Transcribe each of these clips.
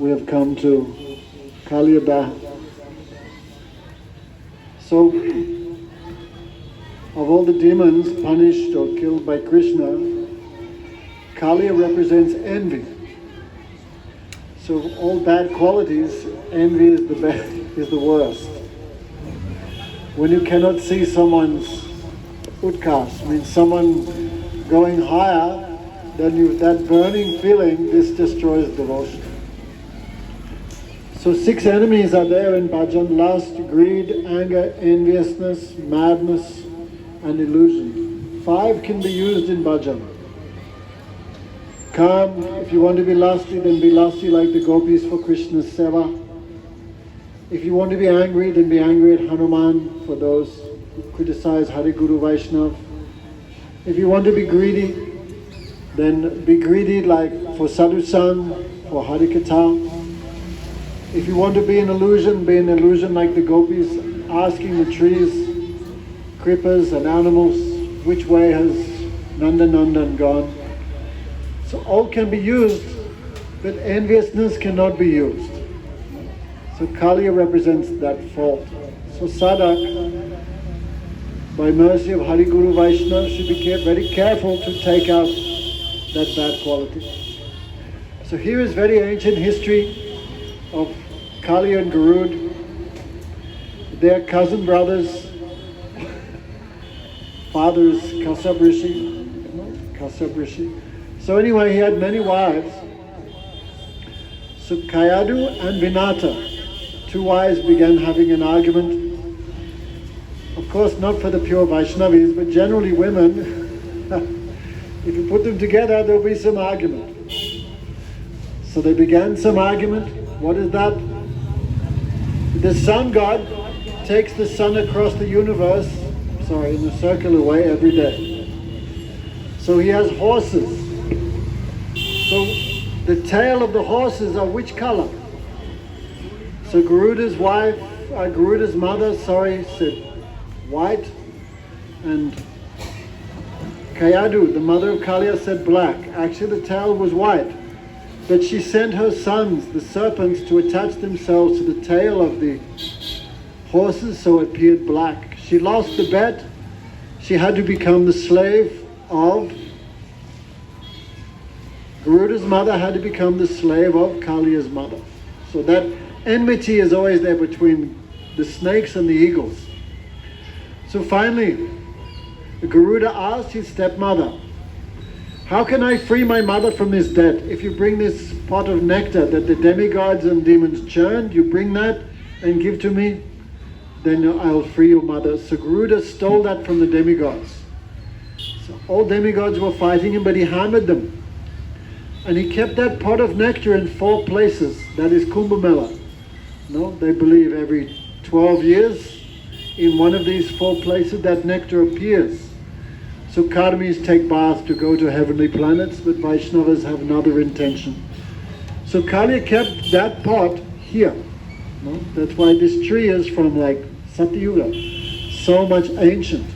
we have come to Kaliya-daha. So, of all the demons punished or killed by Krishna, Kaliya represents envy. So of all bad qualities, envy is the worst. When you cannot see someone's utkas, means someone going higher, then that burning feeling, this destroys devotion. So 6 enemies are there in bhajan: lust, greed, anger, enviousness, madness, and illusion. 5 can be used in bhajan. Calm, if you want to be lusty, then be lusty like the gopis for Krishna's seva. If you want to be angry, then be angry at Hanuman for those who criticize Hari Guru Vaishnav. If you want to be greedy, then be greedy like for Sadhu Sang, for Hari Katha. If you want to be an illusion like the gopis, asking the trees, creepers and animals, which way has Nandanandan gone? So all can be used, but enviousness cannot be used. So Kaliya represents that fault. So sadhak, by mercy of Hari Guru Vaishnava, should be very careful to take out that bad quality. So here is very ancient history of Kaliya and Garud. They are cousin brothers. Father is Kasab Rishi. Kasab Rishi. So anyway, he had many wives. So Kayadu and Vinata, 2 wives, began having an argument. Of course, not for the pure Vaishnavis, but generally women, if you put them together, there'll be some argument. So they began some argument. What is that? The sun god takes the sun across the universe, in a circular way every day. So he has horses. So the tail of the horses are which color? So Garuda's mother, said white, and Kayadu, the mother of Kaliya, said black. Actually the tail was white, but she sent her sons, the serpents, to attach themselves to the tail of the horses, so it appeared black. She lost the bet. She had to become the slave of Garuda's mother, had to become the slave of Kaliya's mother. So that enmity is always there between the snakes and the eagles. So finally, Garuda asked his stepmother, how can I free my mother from this debt? If you bring this pot of nectar that the demigods and demons churned, you bring that and give to me, then I'll free your mother. So Garuda stole that from the demigods. So all demigods were fighting him, but he hammered them. And he kept that pot of nectar in 4 places. That is Kumbh Mela. They believe every 12 years in one of these 4 places that nectar appears. So Karmis take bath to go to heavenly planets, but Vaishnavas have another intention. So Kaliya kept that pot here. That's why this tree is from Satyuga, so much ancient.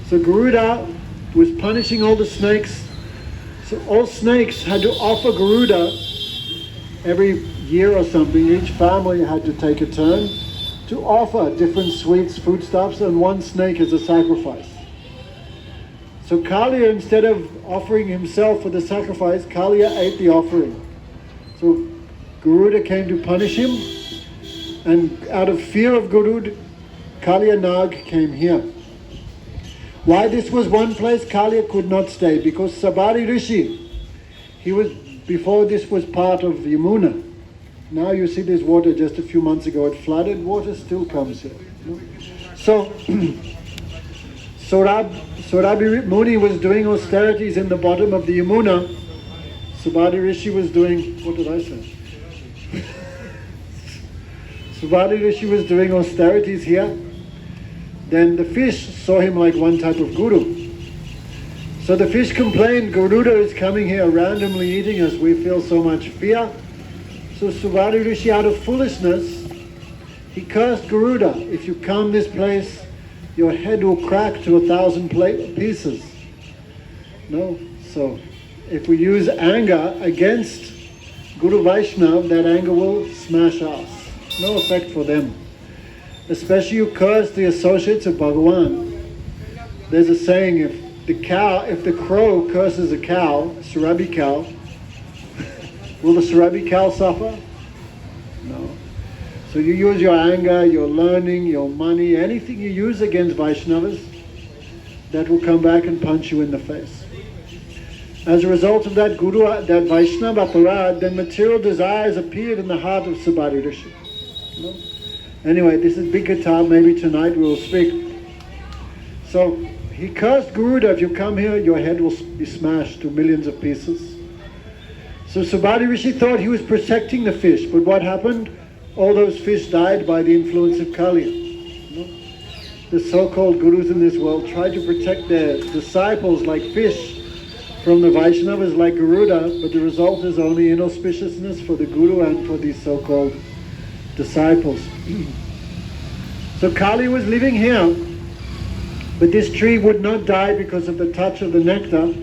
So Garuda was punishing all the snakes. So all snakes had to offer Garuda every year or something. Each family had to take a turn to offer different sweets, foodstuffs, and one snake as a sacrifice. So Kaliya, instead of offering himself for the sacrifice, Kaliya ate the offering. So Garuda came to punish him, and out of fear of Garuda, Kaliya Nag came here. Why this was one place Kaliya could not stay? Because Sabari Rishi, before this was part of Yamuna. Now you see this water, just a few months ago it flooded, water still comes here. So, Rabbi Muni was doing austerities in the bottom of the Yamuna. Sabari Rishi was doing, what did I say? Sabari Rishi was doing austerities here. Then the fish saw him like one type of guru. So the fish complained, Garuda is coming here randomly eating us, we feel so much fear. So Subhadri Rishi, out of foolishness, he cursed Garuda, if you come this place, your head will crack to 1,000 pieces. So if we use anger against Guru Vaishnav, that anger will smash us. No effect for them. Especially you curse the associates of Bhagavan. There's a saying, if the crow curses a cow, a Surabi cow, will the Surabi cow suffer? No. So you use your anger, your learning, your money, anything you use against Vaishnavas, that will come back and punch you in the face. As a result of that that Vaishnava aparad, then material desires appeared in the heart of Subhadhi Rishi. No? Anyway, this is big guitar, maybe tonight we will speak. So, he cursed Gurudev, if you come here, your head will be smashed to millions of pieces. So Subhadhi Rishi thought he was protecting the fish, but what happened? All those fish died by the influence of Kaliya. No? The so-called gurus in this world try to protect their disciples like fish from the Vaishnavas like Garuda, but the result is only inauspiciousness for the Guru and for these so-called disciples. So Kali was living here, but this tree would not die because of the touch of the nectar,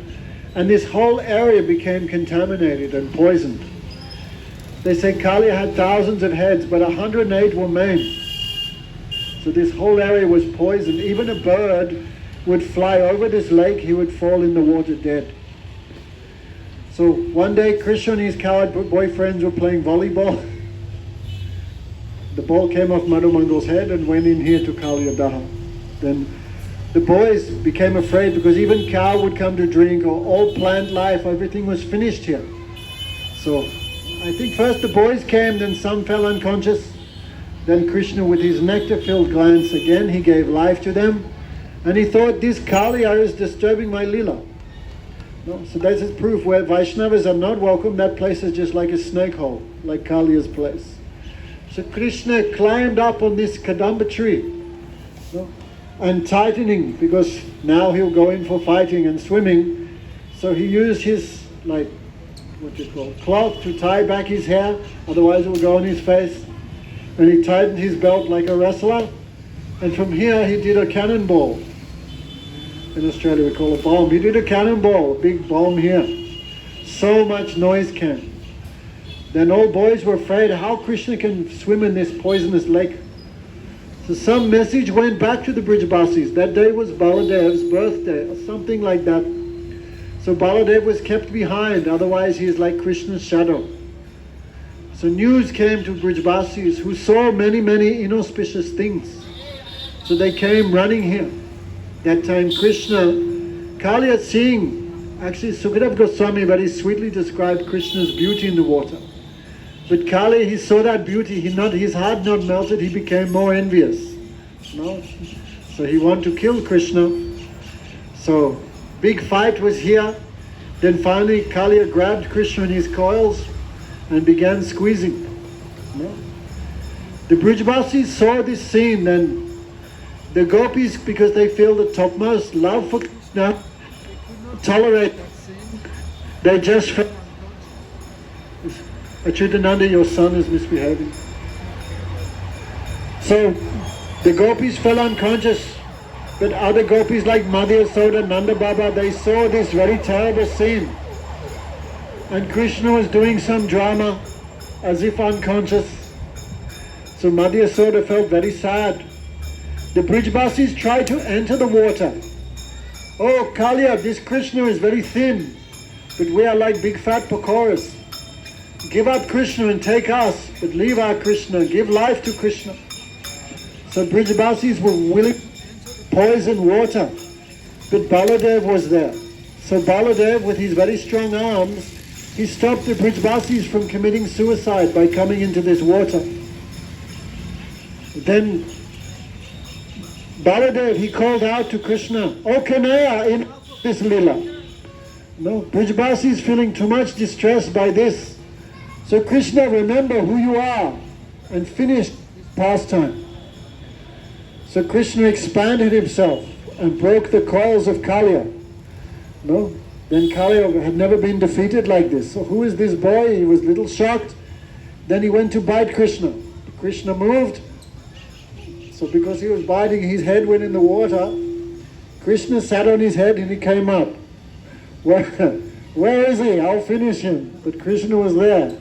and this whole area became contaminated and poisoned. They say Kali had thousands of heads, but 108 were maimed. So this whole area was poisoned. Even a bird would fly over this lake, he would fall in the water dead. So one day Krishna and his coward boyfriends were playing volleyball. The ball came off Madhu Mangal's head and went in here to Kaliya-daha. Then the boys became afraid because even cow would come to drink, or all plant life, everything was finished here. So I think first the boys came, then some fell unconscious. Then Krishna, with his nectar-filled glance again, he gave life to them. And he thought, this Kaliya is disturbing my lila. No? So that's his proof. Where Vaishnavas are not welcome, that place is just like a snake hole, like Kaliya's place. So Krishna climbed up on this kadamba tree, no? And tightening, because now he'll go in for fighting and swimming. So he used his, cloth to tie back his hair, otherwise it will go on his face. And he tightened his belt like a wrestler. And from here he did a cannonball. In Australia we call it bomb. He did a cannonball, a big bomb here. So much noise came. Then all boys were afraid how Krishna can swim in this poisonous lake. So some message went back to the Brijbasis. That day was Baladev's birthday, or something like that. So Baladev was kept behind, otherwise he is like Krishna's shadow. So news came to Brijbasis, who saw many, many inauspicious things. So they came running here. That time Krishna, Kaliya seeing, actually Sukadev Goswami very sweetly described Krishna's beauty in the water. But Kali, he saw that beauty, his heart not melted, he became more envious. No? So he wanted to kill Krishna. So big fight was here. Then finally Kaliya grabbed Krishna in his coils and began squeezing. No? The Brijbasis saw this scene, then the gopis, because they feel the topmost love for Krishna, they could not tolerate that scene. They just felt, Achyutananda, your son is misbehaving. So the gopis fell unconscious, but other gopis like Madhya Soda, Nanda Baba, they saw this very terrible scene. And Krishna was doing some drama as if unconscious. So Madhya Soda felt very sad. The Brijbasis tried to enter the water. Oh Kaliya, this Krishna is very thin, but we are like big fat pakoras. Give up Krishna and take us, but leave our Krishna, give life to Krishna. So Brijbasis were willing to enter poison water, but Baladev was there. So Baladev, with his very strong arms, he stopped the Brijbasis from committing suicide by coming into this water. Then Baladev, he called out to Krishna, "O Kanaya, enough of this lila." No, Brijbasis is feeling too much distress by this. So Krishna, remember who you are, and finished his pastime. So Krishna expanded himself and broke the coils of Kaliya. No, then Kaliya had never been defeated like this. So who is this boy? He was a little shocked. Then he went to bite Krishna. Krishna moved. So because he was biting, his head went in the water. Krishna sat on his head and he came up. Where is he? I'll finish him. But Krishna was there.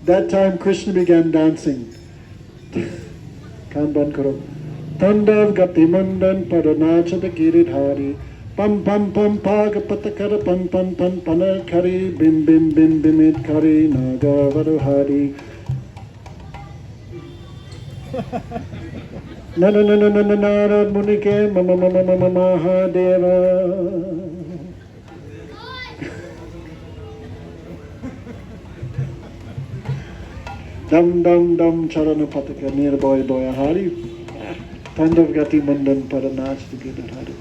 That time Krishna began dancing. Kan ban karo. Tandav gati mandan padanachata giridhari. Pam pam pam paga patakara pan pan pan panakari bim bim bim bimit kari naga varuhari. Na na na na na na narad munike mama mama mama mahadeva. Dum dum dum charana pataka near boy boy hari. Tandav gati mandan padanach to get it hari.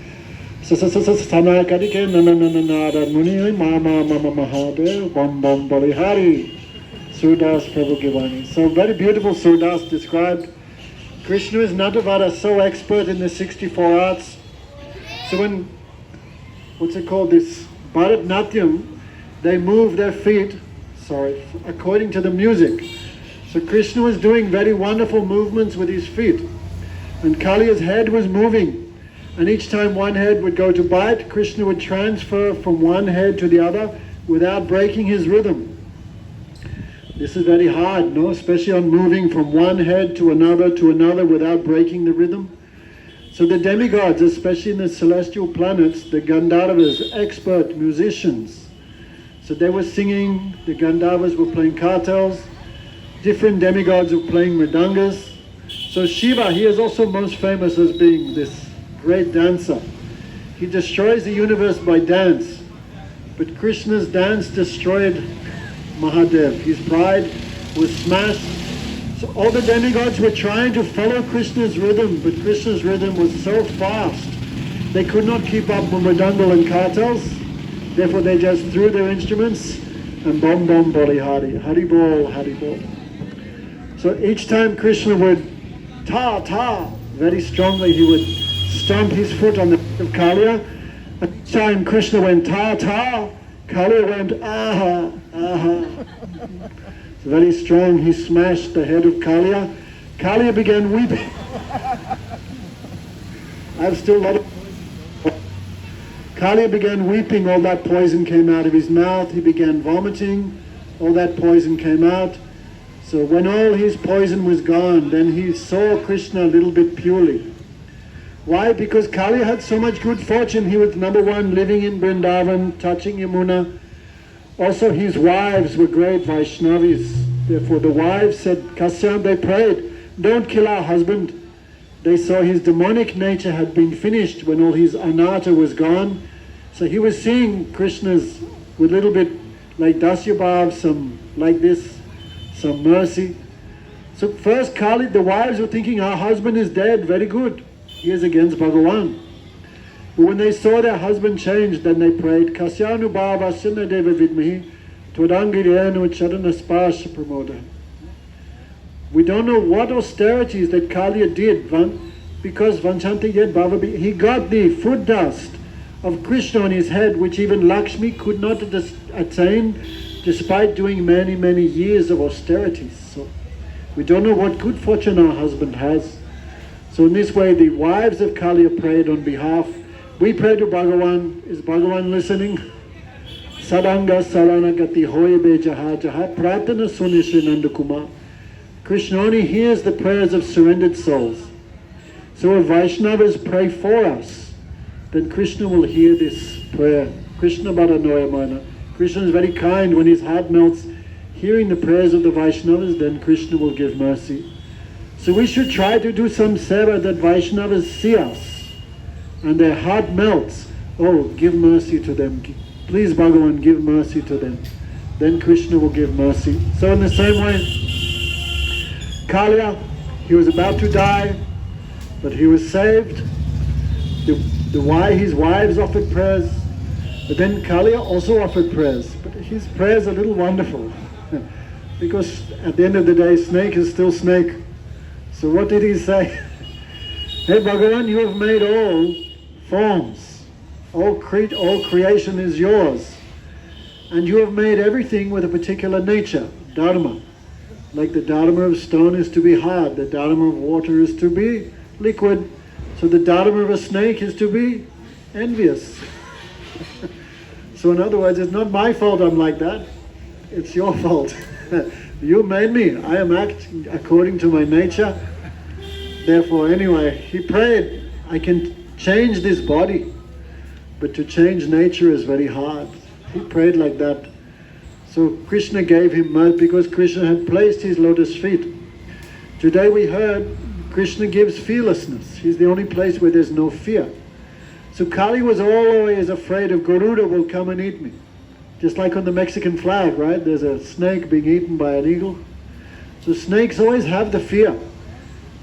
Sana kadike na na na na narad muni mama mama mahadev bam bam bali hari. Surdas Prabhu Givani. So very beautiful Surdas described. Krishna is Natavada, so expert in the 64 arts. So when, what's it called, this Bharatnatyam, they move their feet, according to the music. So Krishna was doing very wonderful movements with his feet. And Kaliya's head was moving. And each time one head would go to bite, Krishna would transfer from one head to the other without breaking his rhythm. This is very hard, no? Especially on moving from one head to another without breaking the rhythm. So the demigods, especially in the celestial planets, the Gandharvas, expert musicians. So they were singing, the Gandharvas were playing kartals, different demigods were playing mridangas. So Shiva, he is also most famous as being this great dancer. He destroys the universe by dance. But Krishna's dance destroyed Mahadev. His pride was smashed. So all the demigods were trying to follow Krishna's rhythm, but Krishna's rhythm was so fast, they could not keep up with mridanga and kartals. Therefore they just threw their instruments and bom bom boli hari, hari bol, hari bol. So each time Krishna would ta ta, very strongly he would stomp his foot on the head of Kaliya. Each time Krishna went ta ta, Kaliya went aha, aha. So very strong, he smashed the head of Kaliya. Kaliya began weeping. I've still a lot of... Kaliya began weeping, all that poison came out of his mouth. He began vomiting, all that poison came out. So when all his poison was gone, then he saw Krishna a little bit purely. Why? Because Kaliya had so much good fortune. He was number one, living in Vrindavan, touching Yamuna. Also his wives were great Vaishnavis. Therefore the wives said, Kasyap, they prayed, don't kill our husband. They saw his demonic nature had been finished when all his anartha was gone. So he was seeing Krishna's with a little bit like Dasyabhav, some like this, some mercy. So first Kali, the wives were thinking, our husband is dead, very good. He is against Bhagavan. But when they saw their husband change, then they prayed, Kasyanu Bhava Sinna Deva Vidmahi Twadangirenu Charanaspasha Pramoda. We don't know what austerities that Kaliya did, because Vanchanti Yed Bhava, he got the foot dust of Krishna on his head, which even Lakshmi could not attain, despite doing many, many years of austerities. So we don't know what good fortune our husband has. So in this way, the wives of Kaliya prayed on behalf. We pray to Bhagavan. Is Bhagavan listening? Sadanga saranagati hoyebe jaha jaha pratana sunishinanda kumar. Krishna only hears the prayers of surrendered souls. So if Vaishnavas pray for us, then Krishna will hear this prayer. Krishna Bharanoyamana. Krishna is very kind. When his heart melts, hearing the prayers of the Vaishnavas, then Krishna will give mercy. So we should try to do some seva that Vaishnavas see us and their heart melts. Oh, give mercy to them. Please Bhagavan, give mercy to them. Then Krishna will give mercy. So in the same way, Kaliya, he was about to die, but he was saved. His wives offered prayers, but then Kaliya also offered prayers. But his prayers are a little wonderful, because at the end of the day, snake is still snake. So what did he say? Hey Bhagavan, you have made all forms. All creation is yours. And you have made everything with a particular nature, dharma. Like the dharma of stone is to be hard, the dharma of water is to be liquid. So the dharma of a snake is to be envious. So in other words, it's not my fault I'm like that. It's your fault. You made me. I am acting according to my nature. Therefore, anyway, he prayed, I can change this body, but to change nature is very hard. He prayed like that. So Krishna gave him mirth because Krishna had placed his lotus feet. Today we heard Krishna gives fearlessness. He's the only place where there's no fear. So Kali was always afraid of Garuda will come and eat me. Just like on the Mexican flag, right? There's a snake being eaten by an eagle. So snakes always have the fear.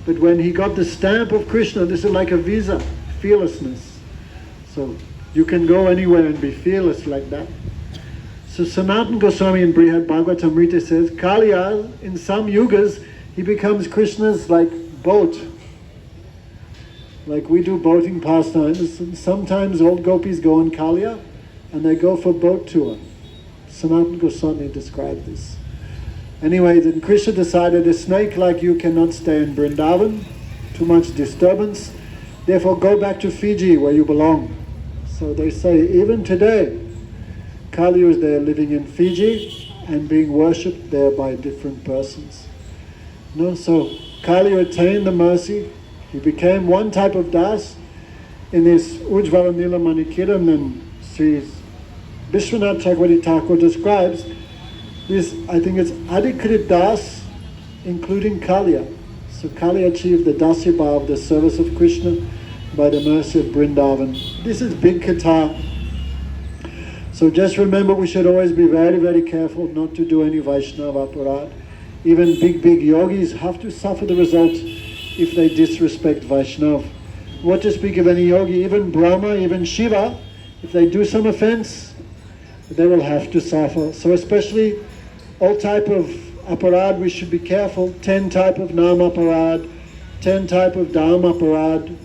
But when he got the stamp of Krishna, this is like a visa, fearlessness. So you can go anywhere and be fearless like that. So Sanatana Goswami in Brihad Bhagavatamrita says, Kaliya, in some yugas, he becomes Krishna's like boat. Like we do boating pastimes. And sometimes old gopis go on Kaliya and they go for boat tour. Sanatana Goswami described this. Anyway, then Krishna decided a snake like you cannot stay in Vrindavan, too much disturbance, therefore go back to Fiji where you belong. So they say even today, Kali is there living in Fiji and being worshipped there by different persons. No, so Kali attained the mercy, he became one type of das. In this Ujjvala Nila Manikiram, and Sri Vishwanath Chakravarti Thakur describes this, I think it's Adhikrit Das, including Kaliya. So Kaliya achieved the Dasya Bhav, the service of Krishna, by the mercy of Vrindavan. This is big katha. So just remember, we should always be very, very careful not to do any Vaishnava aparad. Even big yogis have to suffer the result if they disrespect Vaishnav. What to speak of any yogi, even Brahma, even Shiva, if they do some offense, they will have to suffer. So especially all type of aparad, we should be careful. 10 type of nam aparad, 10 type of dham aparad,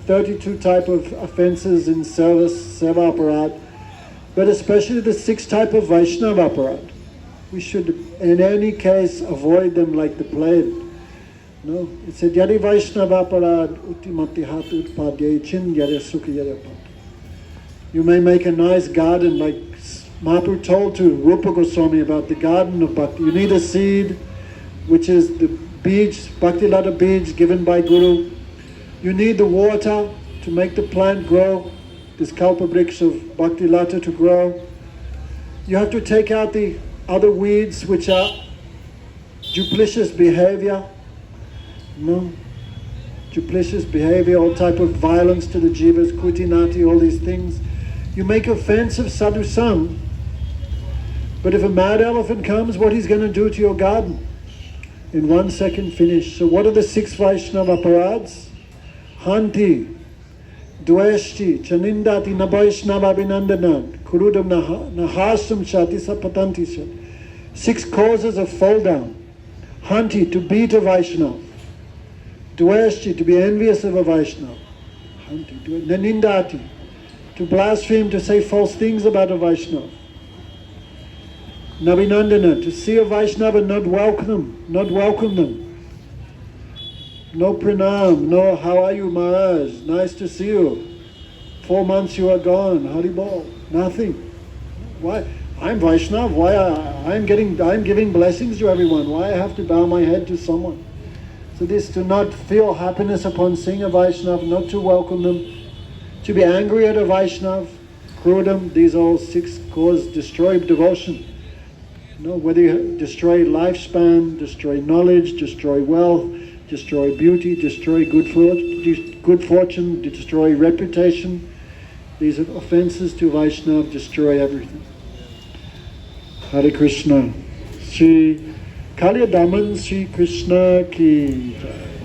32 type of offenses in service, seva aparad, but especially the 6 type of Vaishnava aparad. We should, in any case, avoid them like the plague. No, it said, Yadi Vaishnava aparad utimati hat utpadye chin yade sukhi yade pat. You may make a nice garden like Mahaprabhu told to Rupa Goswami about the garden of Bhakti. You need a seed, which is the beads, Bhakti Lata beads given by Guru. You need the water to make the plant grow, this Kalpavriksh of Bhakti Lata to grow. You have to take out the other weeds which are duplicitous behavior. No? Duplicitous behavior, all type of violence to the jivas, kutinati, all these things. You make offensive sadhusang, but if a mad elephant comes, what he's going to do to your garden? In 1 second finish. So what are the 6 Vaishnava aparads? Hanti, Dveshti, Chanindati, Nabaishnava Abhinandanat, Kurudam Nahasam Shati Sapatanti. 6 causes of fall down. Hanti, to beat a Vaishnava. Dveshti, to be envious of a Vaishnava. Hanti, Nanindati, to blaspheme, to say false things about a Vaishnava. Nabhinandana, to see a Vaishnava and not welcome them. No pranam, no how are you Maharaj, nice to see you. 4 months you are gone, Haribol, nothing. Why? I'm Vaishnava, why I'm giving blessings to everyone, why I have to bow my head to someone? So this, to not feel happiness upon seeing a Vaishnava, not to welcome them, to be angry at a Vaishnava, krudam, these all 6 cause destroy devotion. You know, whether you destroy lifespan, destroy knowledge, destroy wealth, destroy beauty, destroy good fortune, destroy reputation, these are offenses to Vaishnava, destroy everything. Hare Krishna. Shri Kaliya-daman Shri Krishna ki jai.